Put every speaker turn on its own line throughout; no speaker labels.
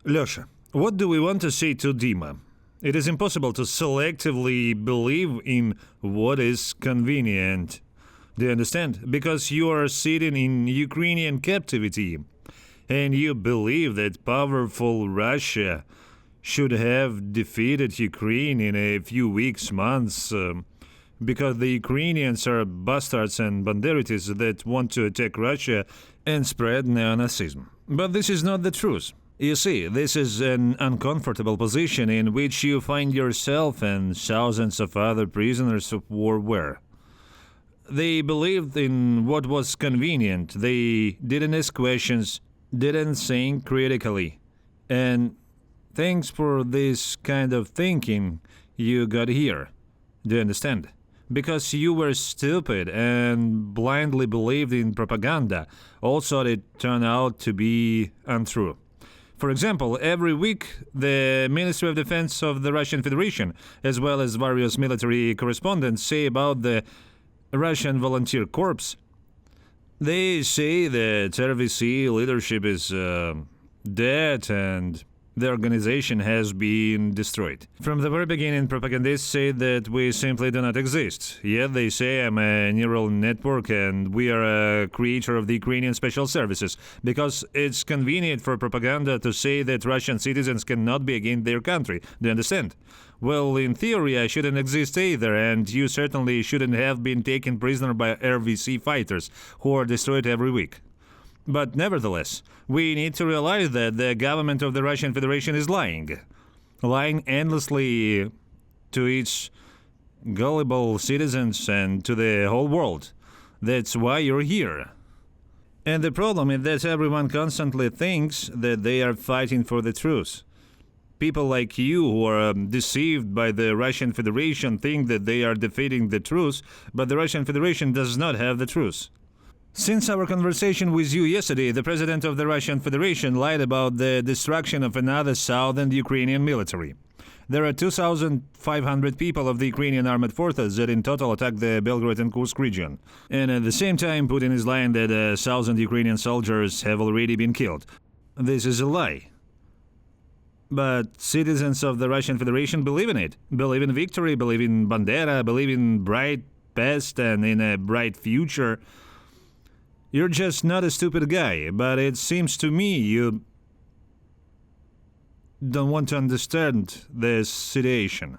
Lyosha, what do we want to say to Dima? It is impossible to selectively believe in what is convenient. Do you understand? Because you are sitting in Ukrainian captivity, and you believe that powerful Russia should have defeated Ukraine in a few weeks, months, because the Ukrainians are bastards and banderites that want to attack Russia and spread neo-Nazism. But this is not the truth. You see, this is an uncomfortable position in which you find yourself and thousands of other prisoners of war were. They believed in what was convenient, they didn't ask questions, didn't think critically. And thanks for this kind of thinking you got here. Do you understand? Because you were stupid and blindly believed in propaganda, also it turned out to be untrue. For example, every week the Ministry of Defense of the Russian Federation, as well as various military correspondents, say about the Russian volunteer corps. They say that RVC leadership is dead and the organization has been destroyed. From the very beginning, propagandists say that we simply do not exist. Yet they say I'm a neural network and we are a creator of the Ukrainian special services, because it's convenient for propaganda to say that Russian citizens cannot be against their country. Do you understand? Well, in theory, I shouldn't exist either, and you certainly shouldn't have been taken prisoner by RVC fighters, who are destroyed every week. But nevertheless, we need to realize that the government of the Russian Federation is lying endlessly to its gullible citizens and to the whole world. That's why you're here. And the problem is that everyone constantly thinks that they are fighting for the truth. People like you who are deceived by the Russian Federation think that they are defeating the truth, but the Russian Federation does not have the truth. Since our conversation with you yesterday, the president of the Russian Federation lied about the destruction of another southern Ukrainian military. There are 2,500 people of the Ukrainian armed forces that in total attacked the Belgorod and Kursk region. And at the same time, Putin is lying that 1,000 Ukrainian soldiers have already been killed. This is a lie. But citizens of the Russian Federation believe in it. Believe in victory, believe in Bandera, believe in bright past and in a bright future. You're just not a stupid guy, but it seems to me you don't want to understand this situation.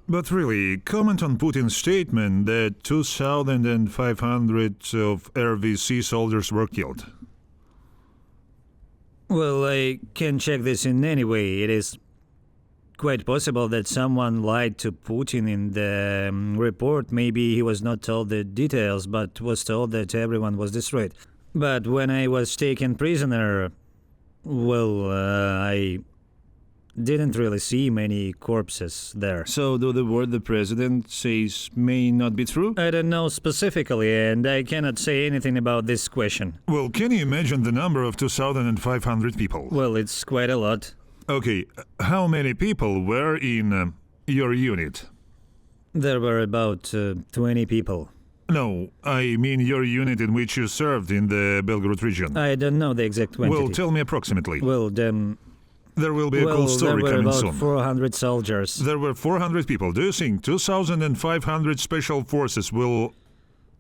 But really, comment on Putin's statement that 2,500 of RVC soldiers were killed.
Well, I can check this in any way. It is quite possible that someone lied to Putin in the report. Maybe he was not told the details, but was told that everyone was destroyed. But when I was taken prisoner, well, I didn't really see many corpses there.
So do the word the president says may not be true?
I don't know specifically, and I cannot say anything about this question.
Well, can you imagine the number of 2,500 people?
Well, it's quite a lot.
Okay, how many people were in your unit?
There were about 20 people.
No, I mean your unit in which you served in the Belgorod region.
I don't know the exact quantity.
Well, tell me approximately.
Well,
there will be a cool story
there were
coming
about
soon.
400 soldiers.
There were 400 people. Do you think 2,500 special forces will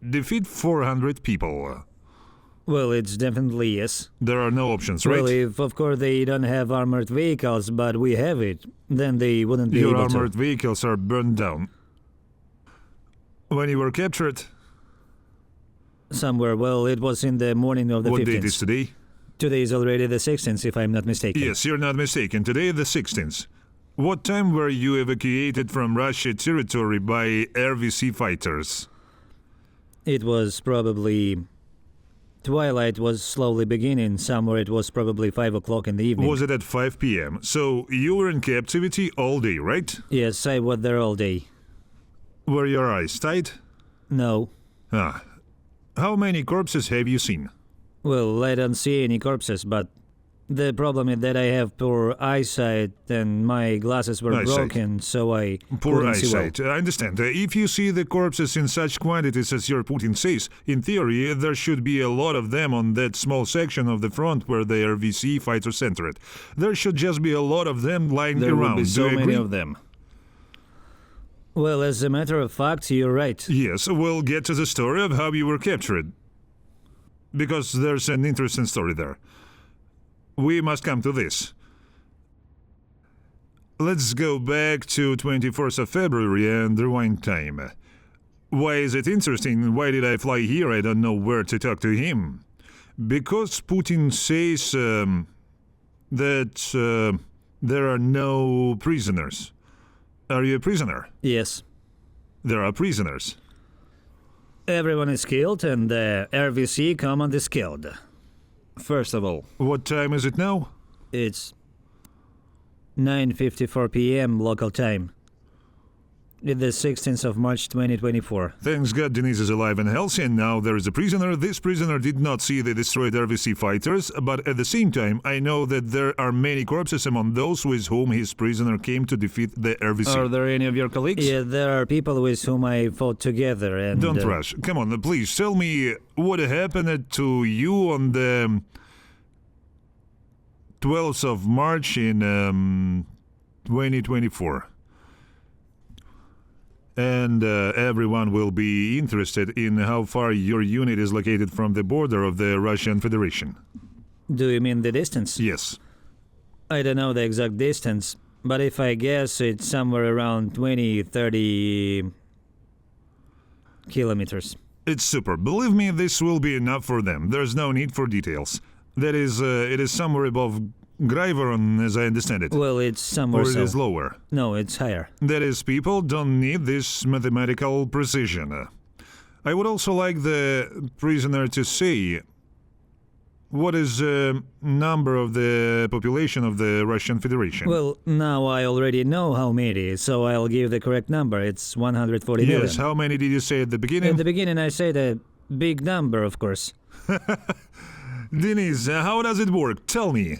defeat 400 people?
Well, it's definitely yes.
There are no options, right?
Well, if of course they don't have armored vehicles, but we have it, then they wouldn't be
Your
able to.
armored vehicles are burned down. When you were captured?
Somewhere, well, it was in the morning of the 15th.
What date is today?
Today is already the 16th, if I'm not mistaken.
Yes, you're not mistaken. Today the 16th. What time were you evacuated from Russia territory by RVC fighters?
It was probably... Twilight was slowly beginning. Somewhere it was probably 5 o'clock in the evening.
Was it at 5 p.m.? So you were in captivity all day, right?
Yes, I was there all day.
Were your eyes tight?
No.
How many corpses have you seen?
Well, I don't see any corpses, but The problem is that I have poor eyesight and my glasses were
Eyesight.
broken, so I
Poor
couldn't see well.
eyesight. I understand. If you see the corpses in such quantities as your Putin says, in theory, there should be a lot of them on that small section of the front where the RVC fighters entered. There should just be a lot of them lying
There
around.
will be
Do
so
you
many
agree?
of them.
Well, as a matter of fact, you're right.
Yes, we'll get to the story of how you were captured. Because there's an interesting story there. We must come to this. Let's go back to 24th of February and rewind time. Why is it interesting? Why did I fly here? I don't know where to talk to him. Because Putin says that there are no prisoners. Are you a prisoner?
Yes.
There are prisoners.
Everyone is killed and the RVC command is killed.
First of all,
What time is it now?
It's 9:54 p.m. local time. It's the 16th of March 2024.
Thanks God Denise is alive and healthy, and now there is a prisoner. This prisoner did not see the destroyed RVC fighters, but at the same time, I know that there are many corpses among those with whom his prisoner came to defeat the RVC.
are there any of your colleagues?
Yeah, there are people with whom I fought together and...
Don't rush. Come on, please tell me what happened to you on the 12th of March in 2024. And everyone will be interested in how far your unit is located from the border of the Russian Federation.
Do you mean the distance?
Yes.
I don't know the exact distance, but if I guess it's somewhere around 20-30 kilometers.
It's super. Believe me, this will be enough for them. There's no need for details. That is, it is somewhere above Gryvoron, as I understand it.
Well, it's somewhere
Or it is lower.
No, it's higher.
That is, people don't need this mathematical precision. I would also like the prisoner to say what is the number of the population of the Russian Federation.
Well, now I already know how many, so I'll give the correct number. It's 140 million.
Yes, how many did you say at the beginning?
At the beginning I said a big number, of course.
Denise, how does it work? Tell me.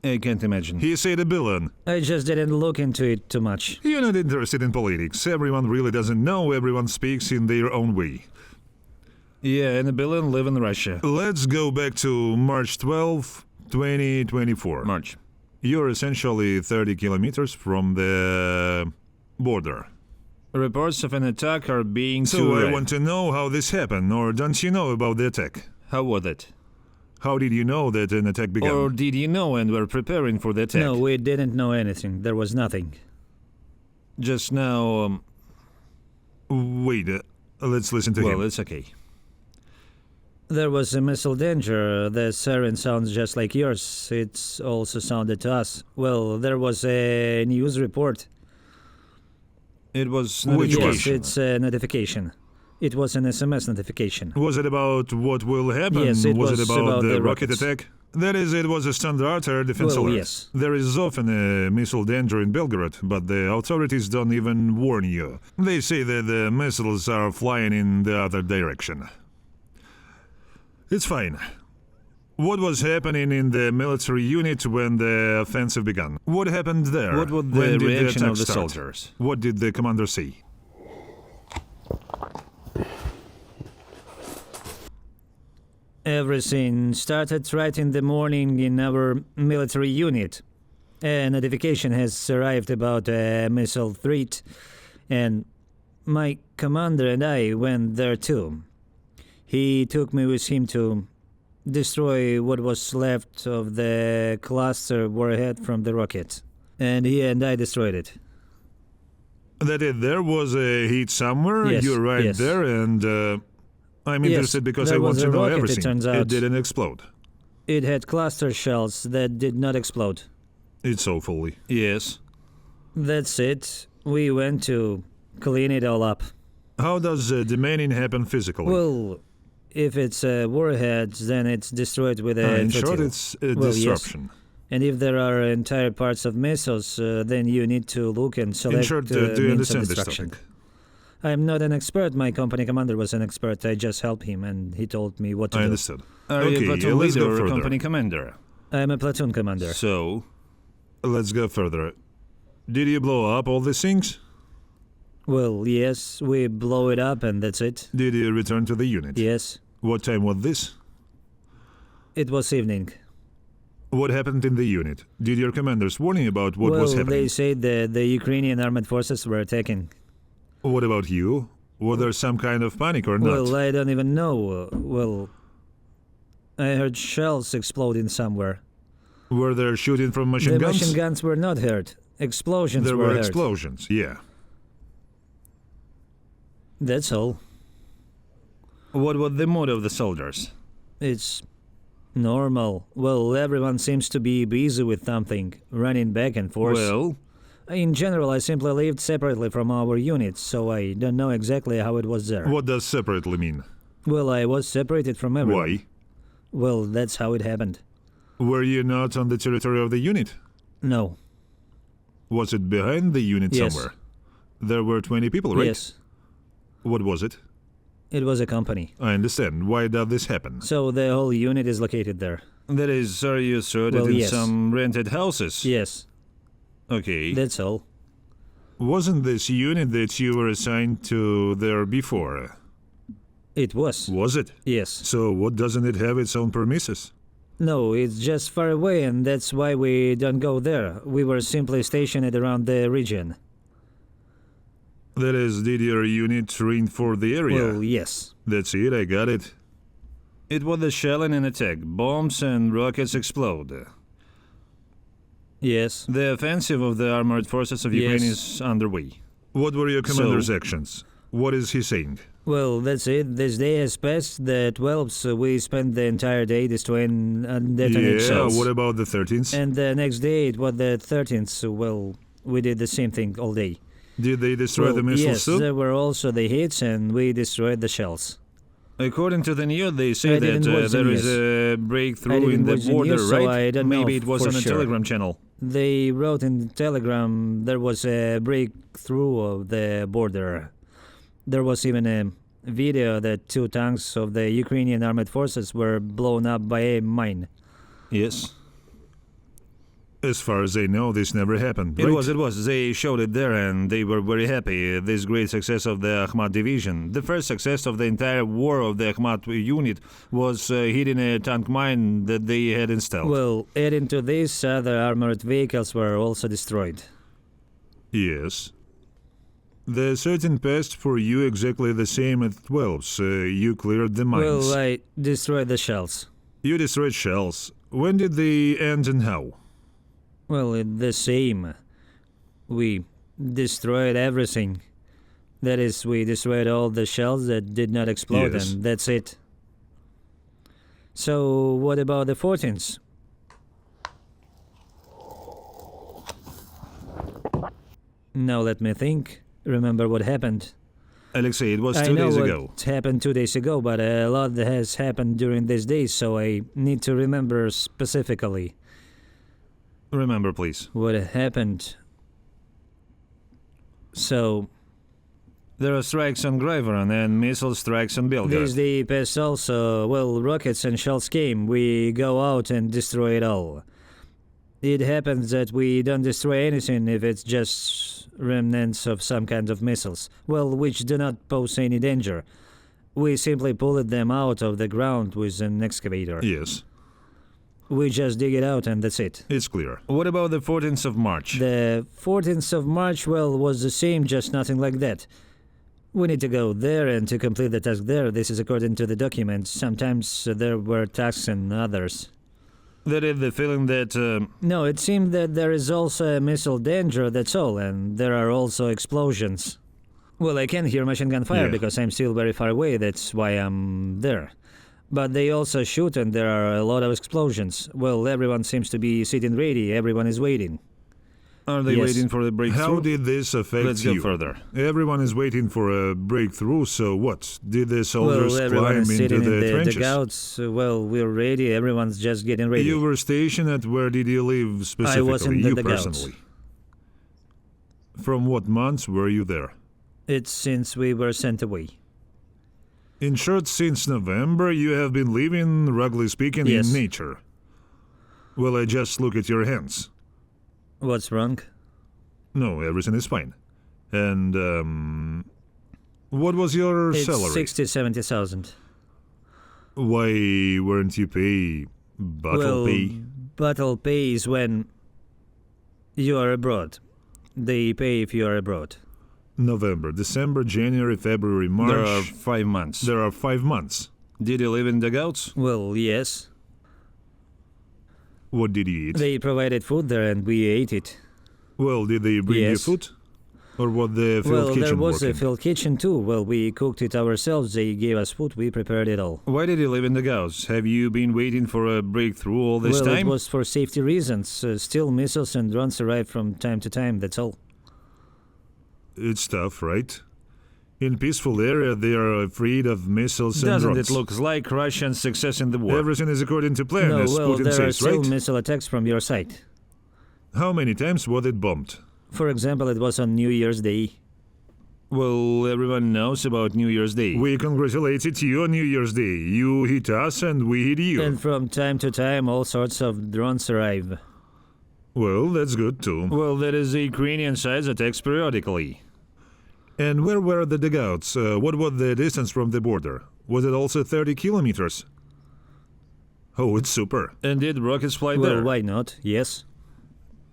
I can't imagine.
He said a billion.
I just didn't look into it too much.
You're not interested in politics. Everyone really doesn't know. Everyone speaks in their own way.
Yeah, and a billion live in Russia.
Let's go back to March 12, 2024.
March.
You're essentially 30 kilometers from the border.
Reports of an attack are being
So I want to know how this happened, or don't you know about the attack?
How was it?
How did you know that an attack began?
Or did you know and were preparing for the attack?
No, we didn't know anything. There was nothing.
Just now,
Wait, let's listen to him.
well, it's okay.
There was a missile danger. The siren sounds just like yours. It's also sounded to us. Well, there was a news report.
It was
Which one?
Yes, it's a notification. It was an SMS notification.
Was it about what will happen?
Yes, it
was
was
it about
about
the
the
rocket
rockets.
attack? That is, it was a standard air defense
Well,
alert.
yes.
There is often a missile danger in Belgrade, but the authorities don't even warn you. They say that the missiles are flying in the other direction. It's fine. What was happening in the military unit when the offensive began? What happened there?
What was
When
the
did
reaction
attack
of the
start?
soldiers?
What did the commander say?
Everything started right in the morning in our military unit. A notification has arrived about a missile threat, and my commander and I went there too. He took me with him to destroy what was left of the cluster warhead from the rocket, and he and I destroyed it.
That there was a hit somewhere.
Yes,
You're right
yes.
there, and I'm
Yes,
interested because
there
I want
was
to
a
know
rocket, it
everything.
turns
It
out.
didn't explode.
It had cluster shells that did not explode.
It's awfully.
Yes.
That's it. We went to clean it all up.
How does demining happen physically?
Well, if it's a warhead, then it's destroyed with a
in short,
flotilla.
it's a
Well, yes.
disruption.
And if there are entire parts of missiles, then you need to look and select
In short, do you
means of
understand this
destruction.
topic?
I'm not an expert. My company commander was an expert. I just helped him, and he told me what to
I
do.
understood.
Are
Okay,
you a platoon
let's go
leader or
further.
company commander?
I'm a platoon commander.
So,
Let's go further. Did you blow up all these things?
Well, yes, we blow it up and that's it.
Did you return to the unit?
Yes,
What time was this?
it was evening.
What happened in the unit? Did your commanders warn you about what
well,
was happening?
they said that the Ukrainian armed forces were attacking.
What about you? Was there some kind of panic or not?
Well, I don't even know. I heard shells exploding somewhere.
Were there shooting from machine
The
guns?
machine guns were not hurt. Explosions
There
were
were
heard.
explosions, yeah.
That's all.
what was the mood of the soldiers?
It's normal. Well, everyone seems to be busy with something, running back and forth.
Well,
In general, I simply lived separately from our units, so I don't know exactly how it was there.
What does separately mean?
Well, I was separated from everyone.
Why?
Well, that's how it happened.
Were you not on the territory of the unit?
No.
Was it behind the unit
Yes.
somewhere? There were 20 people, right?
Yes.
What was it?
It was a company.
I understand. Why did this happen?
So the whole unit is located there.
that is, are you sorted
Well,
in
yes.
some rented houses?
Yes,
Okay.
that's all.
Wasn't this unit that you were assigned to there before?
It was.
Was it?
Yes.
So what doesn't it have its own premises?
No, it's just far away and that's why we don't go there. We were simply stationed around the region.
That is, did your unit train for the area?
Well, yes.
That's it, I got it.
It was the shelling and attack. Bombs and rockets explode.
Yes.
The offensive of the armored forces of
Yes.
Ukraine is underway.
What were your commander's
So-
actions? What is he saying?
Well, that's it. This day has passed. The 12th, we spent the entire day destroying and detonating
Yeah,
shells.
what about the 13th?
And the next day, it was the 13th. Well, we did the same thing all day.
Did they destroy
Well,
the missiles
yes,
too?
there were also the hits, and we destroyed the shells.
According to the news, they say
I didn't
that
watch the
there is
news.
a
I
breakthrough
didn't
in the
watch the
border,
news, so
right?
I don't
Maybe
know
it was
for
on a
sure.
Telegram channel.
They wrote in Telegram there was a breakthrough of the border. There was even a video that 2 tanks of the Ukrainian armed forces were blown up by a mine.
Yes.
As far as they know, this never happened,
It
right?
was. They showed it there and they were very happy. This great success of the Akhmat division. The first success of the entire war of the Akhmat unit was hitting a tank mine that they had installed.
Well, adding to this, other armored vehicles were also destroyed.
Yes. The certain passed for you exactly the same at 12, so you cleared the mines.
Well, I destroyed the shells.
You destroyed shells. When did they end and how?
Well, the same. We destroyed everything. That is, we destroyed all the shells that did not explode,
Yes.
and that's it. So, what about the 14th? Now let me think. Remember what happened.
Alexei, it was
I
2
know
days
what
ago.
happened 2 days ago, but a lot has happened during these days, so I need to remember specifically
Remember, please.
what happened. So,
There are strikes on Grivoron and missile strikes on Belgrade.
this day passed also, well, rockets and shells came. We go out and destroy it all. It happens that we don't destroy anything if it's just remnants of some kind of missiles, well, which do not pose any danger. We simply pull them out of the ground with an excavator.
Yes,
We just dig it out and that's it.
it's clear.
What about the 14th of March?
The 14th of March, well, was the same, just nothing like that. We need to go there and to complete the task there. This is according to the documents. Sometimes there were tasks and others.
That is the feeling that
No, it seemed that there is also a missile danger, that's all, and there are also explosions. Well, I can hear machine gun fire
Yeah.
because I'm still very far away, that's why I'm there. But they also shoot and there are a lot of explosions. Well, everyone seems to be sitting ready, everyone is waiting.
are they
Yes.
waiting for the breakthrough?
How did this affect
Let's go
you?
further.
Everyone is waiting for a breakthrough, so what? Did the soldiers
Well, everyone
climb
is
into
sitting
the
in the
trenches?
dugouts. Well, we're ready, everyone's just getting ready.
You were stationed at where did you live specifically?
was in the
you
dugouts.
personally. From what months were you there?
It's since we were sent away.
In short, since November, you have been living, roughly speaking,
Yes.
in nature. Well, I just look at your hands.
What's wrong?
No, everything is fine. And, what was your
It's
salary?
70,000.
Why weren't you pay battle pay?
Battle pay is when you are abroad. They pay if you are abroad.
November, December, January, February, March.
There are 5 months.
There are 5 months.
Did you live in dugouts?
Well, yes.
What did you eat?
They provided food there and we ate it.
Well, did they bring
Yes.
you food? Or was the field
Well,
kitchen
there was
working?
a field kitchen too. Well, we cooked it ourselves. They gave us food. We prepared it all.
Why did you live in dugouts? Have you been waiting for a breakthrough all this
Well,
time?
it was for safety reasons. Still, missiles and drones arrive from time to time. That's all.
It's tough, right? In peaceful area, they are afraid of missiles and
Doesn't
drones.
it look like Russian success in the war?
Everything is according to plan,
No,
as
well,
Putin
there are
says,
still
right?
missile attacks from your side.
How many times was it bombed?
For example, it was on New Year's Day.
Well, everyone knows about New Year's Day.
We congratulated you on New Year's Day. You hit us and we hit you.
And from time to time, all sorts of drones arrive.
Well, that's good too.
Well, that is the Ukrainian side's attacks periodically.
And where were the dugouts? What was the distance from the border? Was it also 30 kilometers? Oh, it's super.
And did rockets fly
Well,
there?
why not? Yes.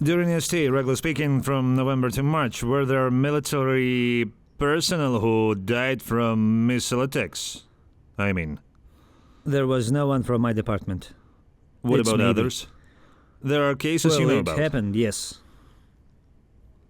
During your stay, regularly speaking, from November to March, were there military personnel who died from missile attacks? I mean,
There was no one from my department.
what
It's
about
maybe.
others? There are cases
Well,
you know
it
about.
happened, yes.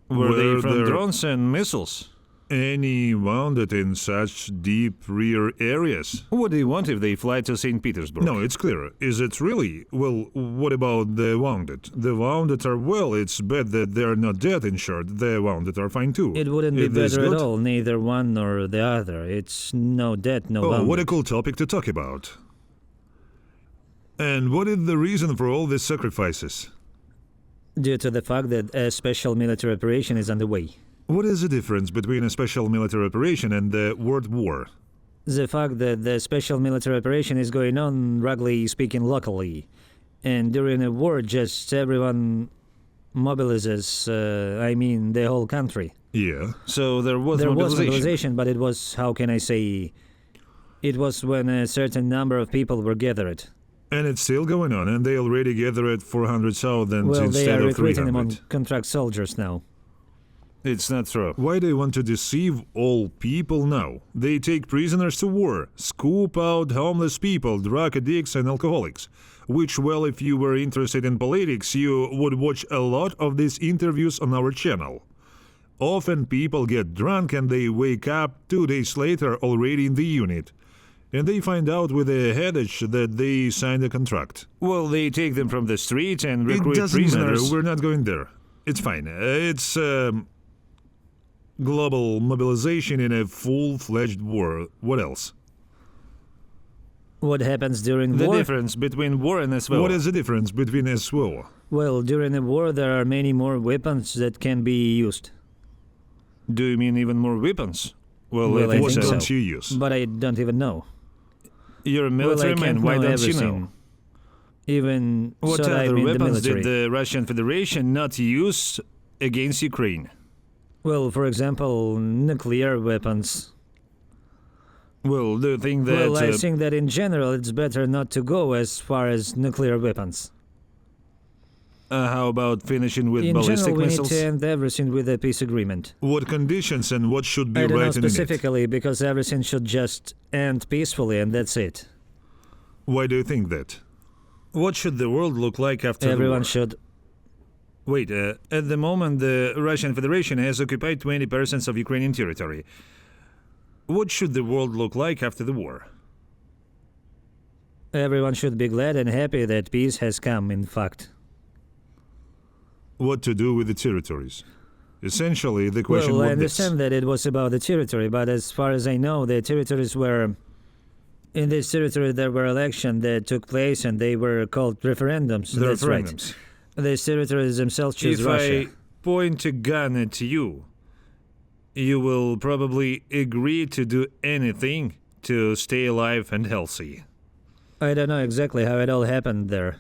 Were they
Were
from
there-
drones and missiles?
Any wounded in such deep rear areas?
What do you want if they fly to St. Petersburg?
No, it's clear. Is it really? Well, what about the wounded? The wounded are well, it's bad that they're not dead, in short. The wounded are fine too.
It wouldn't be
Is this
better at
good?
all, neither one nor the other. It's no death, no
Oh,
wounded.
what a cool topic to talk about. And what is the reason for all these sacrifices?
Due to the fact that a special military operation is underway.
What is the difference between a special military operation and the World War?
The fact that the special military operation is going on, roughly speaking, locally. And during a war, just everyone mobilizes, the whole country.
Yeah.
So there was
There was
mobilization.
mobilization, but it was, how can I say, it was when a certain number of people were gathered.
And it's still going on, and they already gathered 400,000
Well, they
instead
are
of
recruiting
300.
them on contract soldiers now.
It's not true.
Why do they want to deceive all people now? They take prisoners to war, scoop out homeless people, drug addicts and alcoholics. Which, well, if you were interested in politics, you would watch a lot of these interviews on our channel. Often people get drunk and they wake up 2 days later already in the unit. And they find out with a headache that they signed a contract.
Well, they take them from the street and
It
recruit
doesn't
prisoners.
matter, we're not going there. It's fine. It's global mobilization in a full-fledged war. What else?
What happens during
The
war?
difference between war and SWO.
What is the difference between SWO?
Well, during a war, there are many more weapons that can be used.
Do you mean even more weapons? Well,
Well,
I
I
think
What
think
so.
don't you use?
But I don't even know.
You're a
Well,
military
I
man.
can't
Why
know
don't you
everything.
know?
Even
What
so, I'm
other
in the
weapons
military.
did the Russian Federation not use against Ukraine?
Well, for example, nuclear weapons.
Well, do you think that...
Well, I think that in general it's better not to go as far as nuclear weapons.
how about finishing with
In
ballistic
general, we
missiles?
need to end everything with a peace agreement.
What conditions and what should be
I don't know
written in it?
specifically because everything should just end peacefully and that's it.
Why do you think that?
What should the world look like after the
Everyone
war?
should.
Wait, at the moment the Russian Federation has occupied 20% of Ukrainian territory. What should the world look like after the war?
Everyone should be glad and happy that peace has come, in fact.
What to do with the territories? Essentially, the question
Well, I
was
understand that it was about the territory, but as far as I know, the territories were... In this territory, there were elections that took place, and they were called referendums.
The
That's
referendums.
right. These territories themselves choose
If
Russia.
I point a gun at you, you will probably agree to do anything to stay alive and healthy.
I don't know exactly how it all happened there.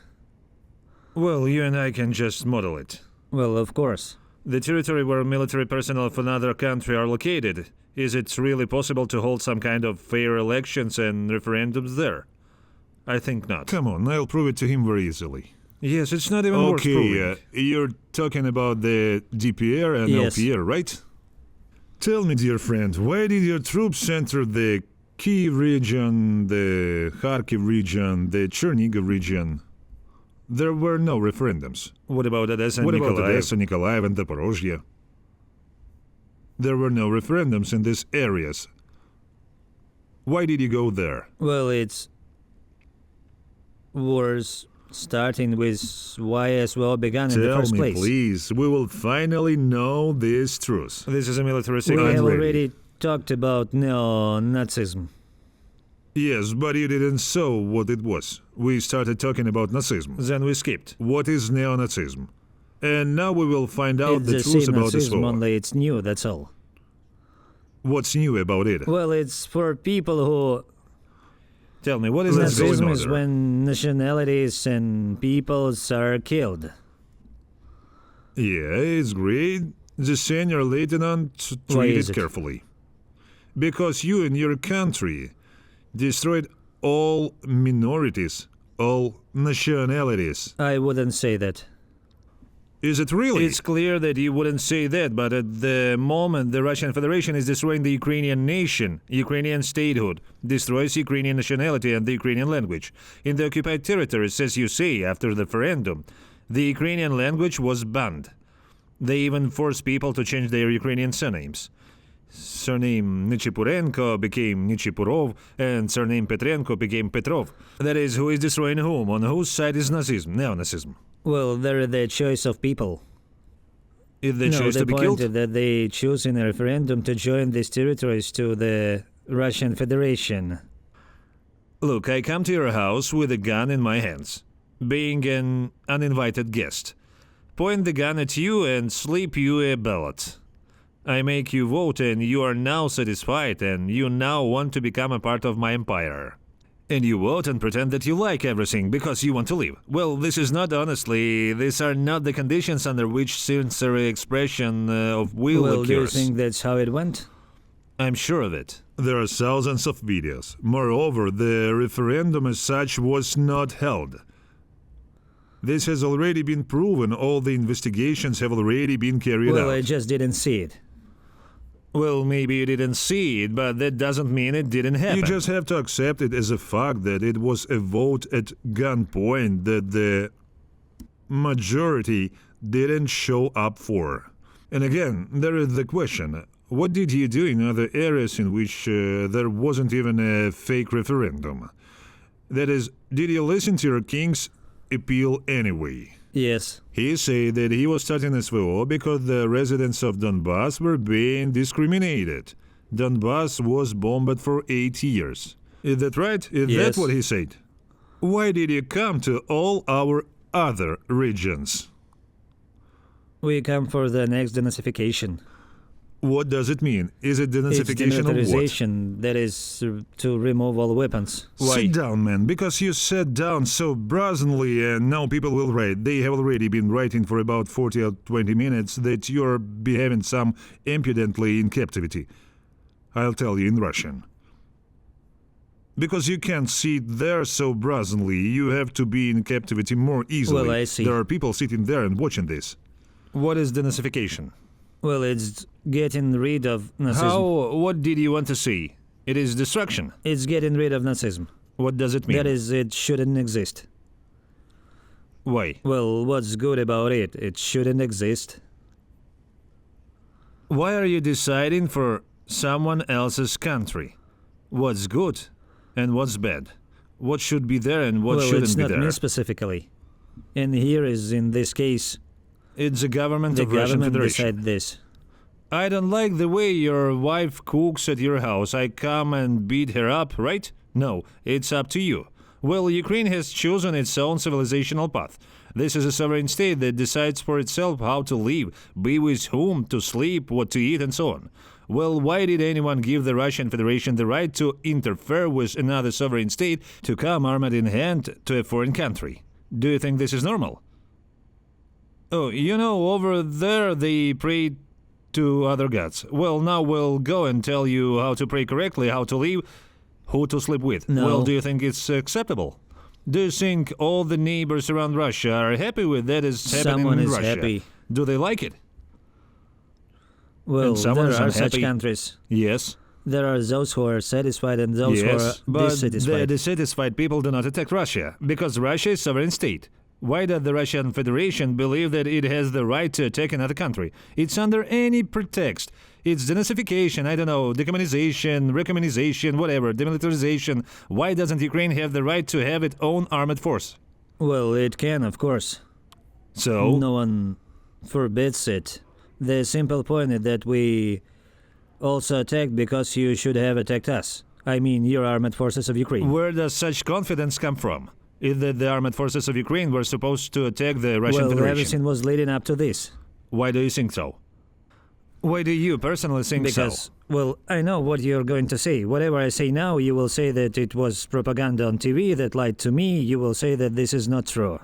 Well, you and I can just model it.
Well, of course.
The territory where military personnel of another country are located, is it really possible to hold some kind of fair elections and referendums there? I think not.
Come on, I'll prove it to him very easily.
Yes, it's not even worth proving.
Okay, you're talking about the DPR and
Yes.
LPR, right? Tell me, dear friend, why did your troops enter the Kiev region, the Kharkiv region, the Chernihiv region? There were no referendums.
What about Odessa and
What about
Nikolaev?
Odessa, Nikolaev, and Zaporozhye? There were no referendums in these areas. Why did you go there?
Well, it's wars starting with why as well began in the
Tell
first
me,
place.
please. We will finally know this truth.
This is a military
We
secret.
have
ready.
already talked about neo-Nazism.
Yes, but you didn't saw what it was. We started talking about Nazism.
Then we skipped.
What is neo-Nazism? And now we will find out
It's
the
the
truth
same
about this
Nazism,
war.
only it's new, that's all.
What's new about it?
Well, it's for people who...
Tell me, what is
Let's go in
Nazism is
order.
when nationalities and peoples are killed.
Yeah, it's great. The senior lieutenant
Why
treat
is
it
it?
carefully. Because you and your country destroyed all minorities, all nationalities.
I wouldn't say that.
Is it really?
It's clear that you wouldn't say that, but at the moment the Russian Federation is destroying the Ukrainian nation, Ukrainian statehood, destroys Ukrainian nationality and the Ukrainian language. In the occupied territories, as you say, after the referendum, the Ukrainian language was banned. They even forced people to change their Ukrainian surnames. Surname Nichipurenko became Nichipurov, and surname Petrenko became Petrov. That is, who is destroying whom? On whose side is Nazism, neo-Nazism?
Well, they're the choice of people.
Is the
No,
choice
the
to be
point
killed?
is that they choose in a referendum to join these territories to the Russian Federation.
Look, I come to your house with a gun in my hands, being an uninvited guest. Point the gun at you and slip you a ballot. I make you vote and you are now satisfied and you now want to become a part of my empire. And you vote and pretend that you like everything because you want to live. Well, this is not honestly, these are not the conditions under which sincere expression of will
Well, do you
occurs.
think that's how it went?
I'm sure of it.
There are thousands of videos. Moreover, the referendum as such was not held. This has already been proven. All the investigations have already been carried
Well,
out.
I just didn't see it.
Well, maybe you didn't see it, but that doesn't mean it didn't happen.
You just have to accept it as a fact that it was a vote at gunpoint that the majority didn't show up for. And again, there is the question, what did you do in other areas in which there wasn't even a fake referendum? That is, did you listen to your king's appeal anyway?
Yes.
He said that he was starting SVO because the residents of Donbass were being discriminated. Donbass was bombed for 8 years. Is that right? Is
Yes.
that what he said? Why did you come to all our other regions?
We come for the next denazification.
What does it mean? Is it
It's
denazification of what?
demilitarization, that is to remove all weapons.
Sit down, man, because you sat down so brazenly and now people will write. They have already been writing for about 40 or 20 minutes that you're behaving some impudently in captivity. I'll tell you in Russian. Because you can't sit there so brazenly, you have to be in captivity more easily.
Well, I see.
There are people sitting there and watching this.
What is denazification?
Well, it's getting rid of Nazism.
How? What did you want to see? It is destruction.
It's getting rid of Nazism.
What does it mean?
That is, it shouldn't exist.
Why?
Well, what's good about it? It shouldn't exist.
Why are you deciding for someone else's country? What's good and what's bad? What should be there and what
well,
shouldn't
it's
be
not
there?
me specifically. And here is, in this case,
It's the government
the
of Russian
government
Federation.
decide this.
I don't like the way your wife cooks at your house. I come and beat her up, right? No, it's up to you. Well, Ukraine has chosen its own civilizational path. This is a sovereign state that decides for itself how to live, be with whom, to sleep, what to eat, and so on. Well, why did anyone give the Russian Federation the right to interfere with another sovereign state to come armed in hand to a foreign country? Do you think this is normal? Oh, you know, over there they pray to other gods. Well, now we'll go and tell you how to pray correctly, how to live, who to sleep with.
No.
Well, do you think it's acceptable? Do you think all the neighbors around Russia are happy with that is happening
Someone
in
is
Russia?
happy.
Do they like it?
Well,
someone
there
is
are such
unhappy.
countries.
Yes.
There are those who are satisfied and those who
Yes,
are
but
dissatisfied.
the dissatisfied people do not attack Russia, because Russia is a sovereign state. Why does the Russian Federation believe that it has the right to attack another country? It's under any pretext. It's denazification, I don't know, decommunization, recommunization, whatever, demilitarization. Why doesn't Ukraine have the right to have its own armed force?
Well, it can, of course.
So?
No one forbids it. The simple point is that we also attacked because you should have attacked us. I mean, your armed forces of Ukraine.
Where does such confidence come from? Is that the armed forces of Ukraine were supposed to attack the Russian
Well,
Federation?
everything was leading up to this.
Why do you think so? Why do you personally think so?
Because, well, I know what you're going to say. Whatever I say now, you will say that it was propaganda on TV that lied to me. You will say that this is not true.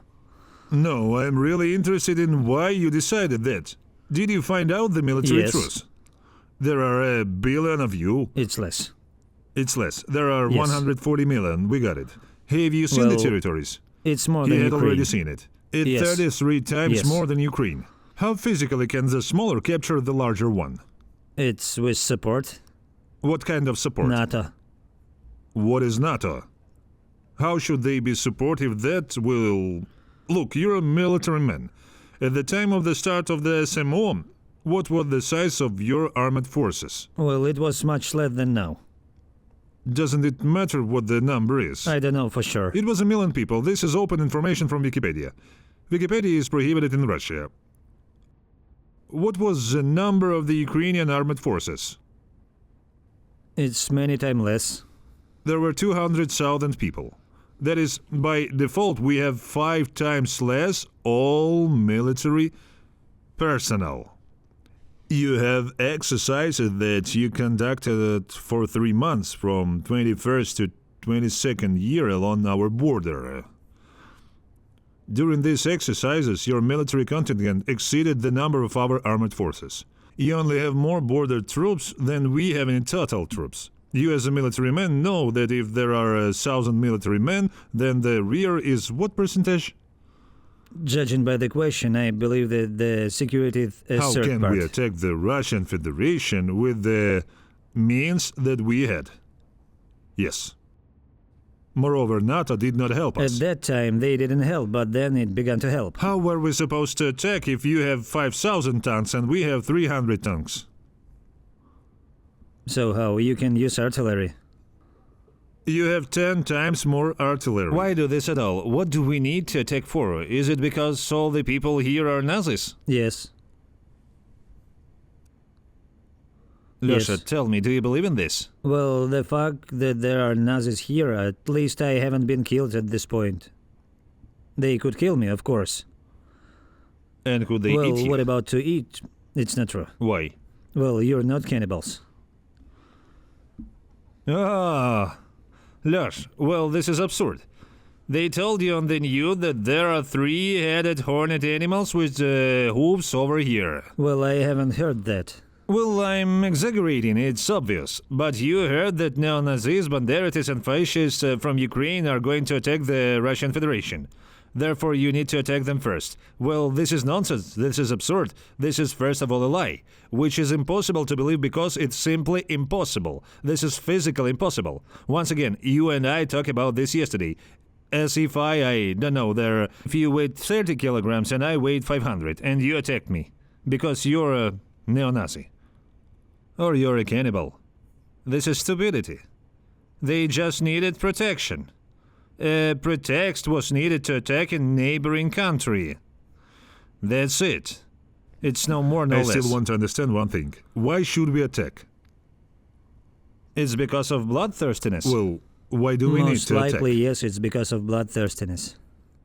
No, I'm really interested in why you decided that. Did you find out the military
Yes.
truce? There are 1 billion of you.
It's less.
It's less. There are
Yes.
140 million. We got it. Have you seen the
Well,
territories?
It's more
He
than
had
Ukraine.
already seen it. It's
Yes.
33 times
Yes.
more than Ukraine. How physically can the smaller capture the larger one?
It's with support.
What kind of support?
NATO.
What is NATO? How should they be supportive that will... Look, you're a military man. At the time of the start of the SMO, what was the size of your armed forces?
Well, it was much less than now.
Doesn't it matter what the number is?
I don't know for sure.
It was 1 million people. This is open information from Wikipedia. Wikipedia is prohibited in Russia. What was the number of the Ukrainian armed forces?
It's many times less.
There were 200,000 people. That is, by default, we have 5 times less all military personnel. You have exercises that you conducted for 3 months from 21st to 22nd year along our border. During these exercises, your military contingent exceeded the number of our armed forces. You only have more border troops than we have in total troops. You as a military man know that if there are 1,000 military men, then the rear is what percentage?
Judging by the question, I believe that the security is a
How
third
can
part.
we attack the Russian Federation with the means that we had? Yes. Moreover, NATO did not help
At
us.
that time, they didn't help, but then it began to help.
How were we supposed to attack if you have 5,000 tanks and we have 300 tanks?
So how? You can use artillery.
You have 10 times more artillery.
Why do this at all? What do we need to attack for? Is it because all the people here are Nazis?
Yes.
Lusha,
Yes.
tell me, do you believe in this?
Well, the fact that there are Nazis here, at least I haven't been killed at this point. They could kill me, of course.
And could they
well,
eat you?
what about to eat? It's not true.
Why?
Well, you're not cannibals.
Ah, Lush, well, this is absurd. They told you on the news that there are 3-headed horned animals with hooves over here.
Well, I haven't heard that.
Well, I'm exaggerating, it's obvious. But you heard that neo-Nazis, Banderatists and fascists from Ukraine are going to attack the Russian Federation. Therefore, you need to attack them first. Well, this is nonsense. This is absurd. This is first of all a lie, which is impossible to believe because it's simply impossible. This is physically impossible. Once again, you and I talked about this yesterday. As if I don't know, if you weighed 30 kilograms and I weighed 500 and you attacked me because you're a neo-Nazi. Or you're a cannibal. This is stupidity. They just needed protection. A pretext was needed to attack a neighboring country. That's it. It's no more, no
I
less.
still want to understand one thing. Why should we attack?
It's because of bloodthirstiness.
Well, why do we need
Most
to
likely,
attack?
yes, it's because of bloodthirstiness.